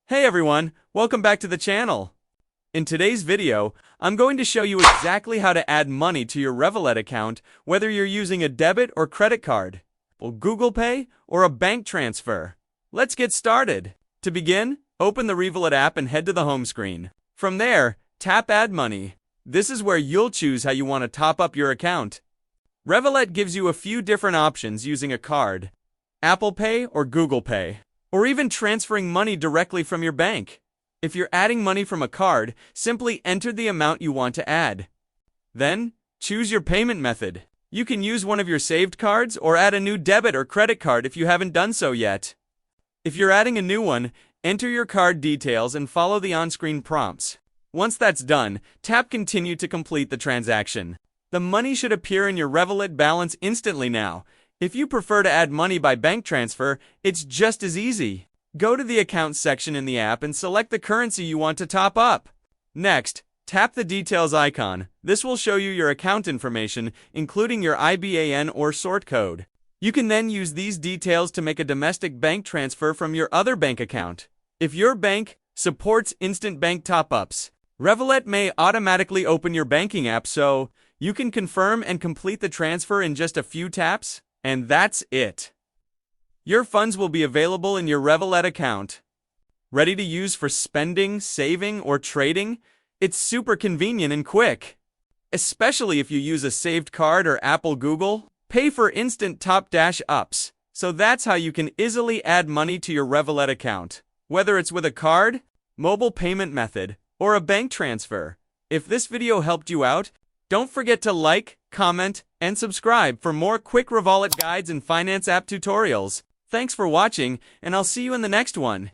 Hey everyone, welcome back to the channel. In today's video, I'm going to show you exactly how to add money to your Revolut account, whether you're using a debit or credit card, or Google Pay, or a bank transfer. Let's get started. To begin, open the Revolut app and head to the home screen. From there, tap Add Money. This is where you'll choose how you want to top up your account. Revolut gives you a few different options using a card, Apple Pay or Google Pay, or even transferring money directly from your bank. If you're adding money from a card, simply enter the amount you want to add. Then, choose your payment method. You can use one of your saved cards or add a new debit or credit card if you haven't done so yet. If you're adding a new one, enter your card details and follow the on-screen prompts. Once that's done, tap Continue to complete the transaction. The money should appear in your Revolut balance instantly now. If you prefer to add money by bank transfer, it's just as easy. Go to the Accounts section in the app and select the currency you want to top up. Next, tap the Details icon. This will show you your account information, including your IBAN or sort code. You can then use these details to make a domestic bank transfer from your other bank account. If your bank supports instant bank top-ups, Revolut may automatically open your banking app so you can confirm and complete the transfer in just a few taps. And that's it. Your funds will be available in your Revolut account. Ready to use for spending, saving, or trading? It's super convenient and quick. Especially if you use a saved card or Apple Google Pay for instant top-ups. So that's how you can easily add money to your Revolut account, whether it's with a card, mobile payment method, or a bank transfer. If this video helped you out, don't forget to like, comment, and subscribe for more quick Revolut guides and finance app tutorials. Thanks for watching, and I'll see you in the next one.